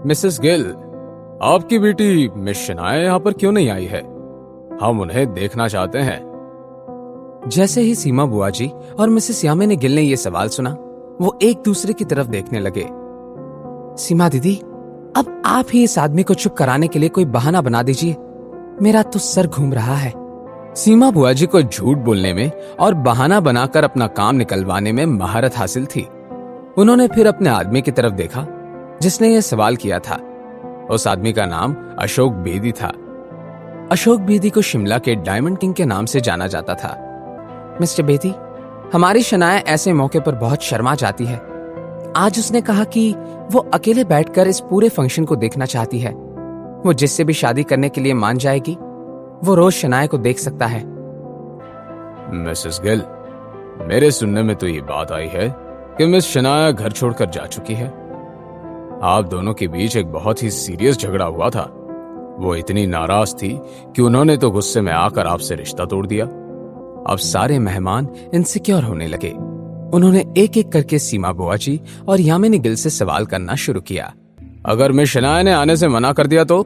Mrs Gill, आपकी बेटी miss Shanaya यहाँ पर क्यों नहीं आई है? हम उन्हें देखना चाहते हैं। जैसे ही सीमा बुआ जी और मिसेस यामिनी गिल ने यह सवाल सुना, वो एक दूसरे की तरफ देखने लगे। सीमा दीदी, अब आप ही इस आदमी को चुप कराने के लिए कोई बहाना बना दीजिए, मेरा तो सर घूम रहा है। सीमा बुआ जी को झूठ बोलने में और बहाना बनाकर अपना काम निकलवाने में महारत हासिल थी। उन्होंने फिर अपने आदमी की तरफ देखा जिसने यह सवाल किया था। उस आदमी का नाम अशोक बेदी था। अशोक बेदी को शिमला के डायमंड किंग के नाम से जाना जाता था। मिस्टर बेदी, हमारी शनाया ऐसे मौके पर बहुत शर्मा जाती है। आज उसने कहा कि वो अकेले बैठकर इस पूरे फंक्शन को देखना चाहती है। वो जिससे भी शादी करने के लिए मान जाएगी, वो रोज शनाया को देख सकता है। मिसेस गिल, मेरे सुनने में तो ये बात आई है कि मिस शनाया घर छोड़कर जा चुकी है। आप दोनों के बीच एक बहुत ही सीरियस झगड़ा हुआ था। वो इतनी नाराज थी कि उन्होंने तो गुस्से में आकर आपसे रिश्ता तोड़ दिया। अब सारे मेहमान इनसिक्योर होने लगे। उन्होंने एक एक करके सीमा बुआ जी और यामिनी गिल से सवाल करना शुरू किया। अगर मिस शनाया ने आने से मना कर दिया तो?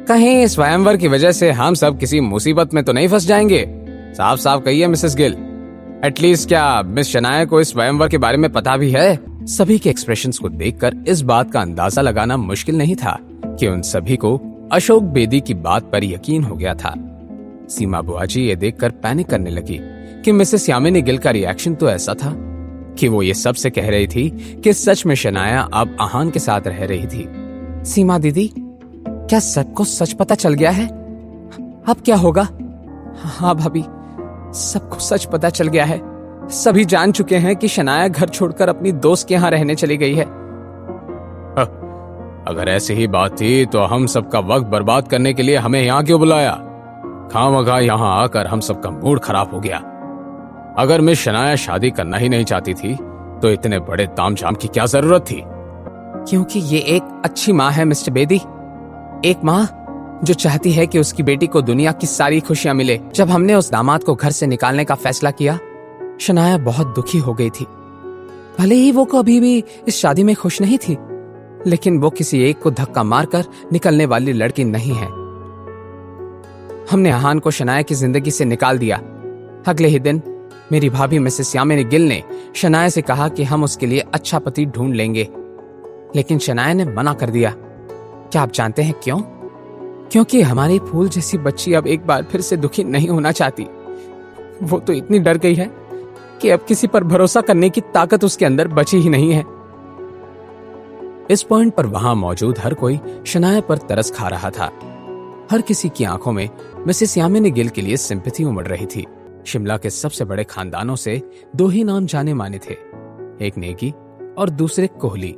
कहीं स्वयंवर की वजह से हम सब किसी मुसीबत में तो नहीं फंस जाएंगे? साफ साफ कहिए मिसेस गिल, एटलीस्ट क्या मिस शनाया को इस स्वयंवर के बारे में पता भी है? सभी के एक्सप्रेशंस को देखकर इस बात का अंदाजा लगाना मुश्किल नहीं था कि उन सभी को अशोक बेदी की बात पर यकीन हो गया था। सीमा बुआ जी ये देखकर पैनिक करने लगी कि मिसेस यामिनी गिल का रिएक्शन तो ऐसा था कि वो ये सबसे कह रही थी कि सच में शनाया अब आहान के साथ रह रही थी। सीमा दीदी, क्या सबको सच पता चल गया है? अब क्या होगा? हाँ भाभी, सबको सच पता चल गया है। सभी जान चुके हैं कि शनाया घर छोड़कर अपनी दोस्त के यहाँ रहने चली गई है। अगर ऐसी ही बात थी तो हम सबका वक्त बर्बाद करने के लिए हमें यहाँ क्यों बुलाया? खामखा यहाँ आकर हम सबका मूड खराब हो गया। अगर मिस शनाया शादी करना ही नहीं चाहती थी तो इतने बड़े तामझाम की क्या जरूरत थी? क्योंकि ये एक अच्छी माँ है मिस्टर बेदी, एक माँ जो चाहती है कि उसकी बेटी को दुनिया की सारी खुशियां मिले। जब हमने उस दामाद को घर से निकालने का फैसला किया, शनाया बहुत दुखी हो गई थी। भले ही वो कभी भी इस शादी में खुश नहीं थी, लेकिन वो किसी एक को धक्का मारकर निकलने वाली लड़की नहीं है। हमने आहान को शनाया की जिंदगी से निकाल दिया। अगले ही दिन मेरी भाभी मिसेस यामिनी गिल ने शनाया से कहा कि हम उसके लिए अच्छा पति ढूंढ लेंगे, लेकिन शनाया ने मना कर दिया। क्या आप जानते हैं क्यों? क्योंकि हमारी फूल जैसी बच्ची अब एक बार फिर से दुखी नहीं होना चाहती। वो तो इतनी डर गई है कि अब किसी पर भरोसा करने की ताकत उसके अंदर बची ही नहीं है। इस पॉइंट पर वहां मौजूद हर कोई शनाया पर तरस खा रहा था। हर किसी की आंखों में मिसेस यामिनी गिल के लिए सिंपैथी उमड़ रही थी। शिमला के सबसे बड़े खानदानों से दो ही नाम जाने माने थे, एक नेगी और दूसरे कोहली,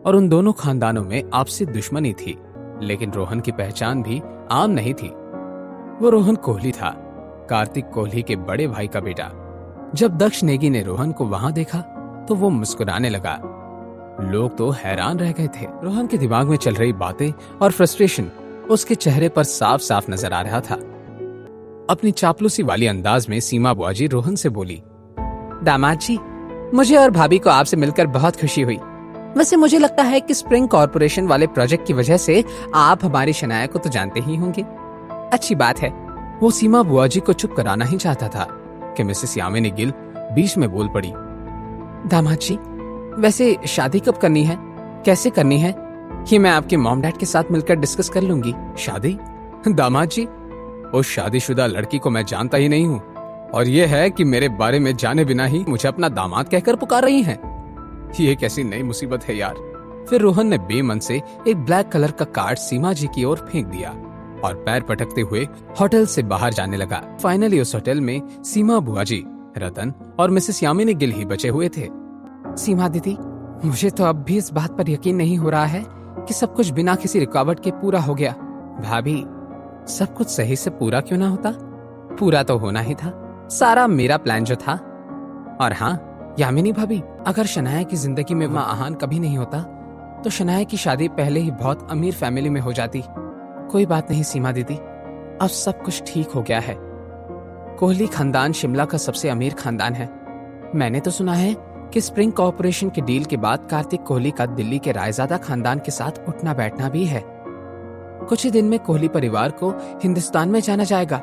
और उन दोनों खानदानों में आपसी दुश्मनी थी। लेकिन रोहन की पहचान भी आम नहीं थी। वो रोहन कोहली था, कार्तिक कोहली के बड़े भाई का बेटा। जब दक्ष नेगी ने रोहन को वहां देखा तो वो मुस्कुराने लगा। लोग तो हैरान रह गए थे। रोहन के दिमाग में चल रही बातें और फ्रस्ट्रेशन उसके चेहरे पर साफ साफ नजर आ रहा था। अपनी चापलूसी वाली अंदाज में सीमा बुआ जी रोहन से बोली, दामाद जी, मुझे और भाभी को आपसे मिलकर बहुत खुशी हुई। वैसे मुझे लगता है कि स्प्रिंग कॉर्पोरेशन वाले प्रोजेक्ट की वजह से आप हमारी शनाया को तो जानते ही होंगे। अच्छी बात है। वो सीमा बुआ जी को चुप कराना ही चाहता था कि मिसेस यामिनी गिल बीच में बोल पड़ी, दामाद जी, वैसे शादी कब करनी है, कैसे करनी है, ये मैं आपके मॉम डैड के साथ मिलकर डिस्कस कर लूंगी। शादी? दामाद जी, उस शादीशुदा लड़की को मैं जानता ही नहीं हूँ, और ये है कि मेरे बारे में जाने बिना ही मुझे अपना दामाद कहकर पुकार रही हैं। ये कैसी नई मुसीबत है यार। फिर रोहन ने बेमन से एक ब्लैक कलर का कार्ड सीमा जी की ओर फेंक दिया और पैर पटकते हुए होटल से बाहर जाने लगा। फाइनली उस होटल में सीमा बुआ जी, रतन और मिसेस यामिनी गिल ही बचे हुए थे। सीमा दीदी, मुझे तो अब भी इस बात पर यकीन नहीं हो रहा है कि सब कुछ बिना किसी रुकावट के पूरा हो गया। भाभी, सब कुछ सही से पूरा क्यों ना होता? पूरा तो होना ही था, सारा मेरा प्लान जो था। और हाँ यामिनी भाभी, अगर शनाया की जिंदगी में माँ आहान कभी नहीं होता तो शनाया की शादी पहले ही बहुत अमीर फैमिली में हो जाती। कोई बात नहीं सीमा दीदी, अब सब कुछ ठीक हो गया है। कोहली खानदान शिमला का सबसे अमीर खानदान है। मैंने तो सुना है कि स्प्रिंग कॉर्पोरेशन के डील के बाद कार्तिक कोहली का दिल्ली के रायजादा खानदान के साथ उठना बैठना भी है। कुछ ही दिन में कोहली परिवार को हिंदुस्तान में जाना जाएगा।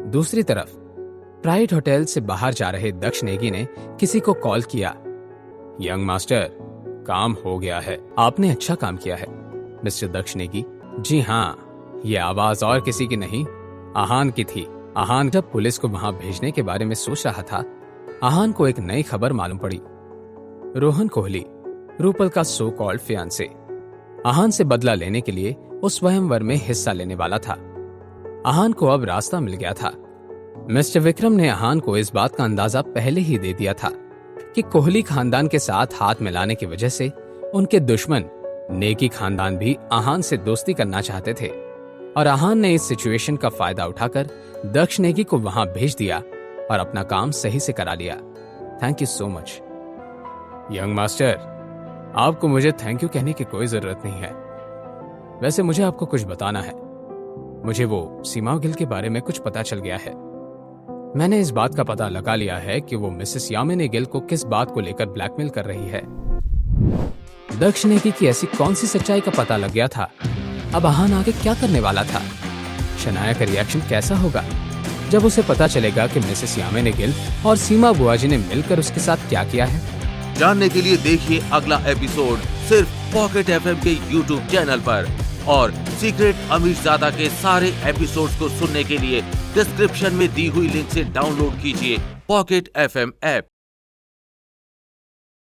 दूसरी तरफ प्राइड होटल से बाहर जा रहे दक्ष नेगी ने किसी को कॉल किया। यंग मास्टर, काम हो गया है। आपने अच्छा काम किया है मिस्टर दक्ष नेगी। जी हाँ, ये आवाज और किसी की नहीं, आहान की थी। आहान जब पुलिस को वहां भेजने के बारे में सोच रहा था, आहान को एक नई खबर मालूम पड़ी। रोहन कोहली, रूपल का सो कॉल्ड फियांसे, आहान से बदला लेने के लिए उस स्वयंवर में हिस्सा लेने वाला था। आहान को अब रास्ता मिल गया था। मिस्टर विक्रम ने आहान को इस बात का अंदाजा पहले ही दे दिया था कि कोहली खानदान के साथ हाथ मिलाने की वजह से उनके दुश्मन नेगी खानदान भी आहान से दोस्ती करना चाहते थे, और आहान ने इस सिचुएशन का फायदा उठाकर दक्ष नेगी को वहां भेज दिया और अपना काम सही से करा लिया। Thank you so much. Young master, आपको मुझे थैंक यू कहने की कोई जरूरत नहीं है। वैसे मुझे आपको कुछ बताना है। मुझे वो सीमा गिल के बारे में कुछ पता चल गया है। मैंने इस बात का पता लगा लिया है कि वो मिसेस यामिनी गिल को किस बात को लेकर ब्लैकमेल कर रही है। दक्ष नेगी की ऐसी कौन सी सच्चाई का पता लग गया था? अब आहान आगे क्या करने वाला था? शनाया का रिएक्शन कैसा होगा जब उसे पता चलेगा कि मिसेस यामिनी गिल और सीमा बुआजी ने मिलकर उसके साथ क्या किया है? जानने के लिए देखिए अगला एपिसोड सिर्फ पॉकेट एफएम के यूट्यूब चैनल पर, और सीक्रेट अमीरजादा के सारे एपिसोड्स को सुनने के लिए डिस्क्रिप्शन में दी हुई लिंक से डाउनलोड कीजिए पॉकेट एफएम ऐप।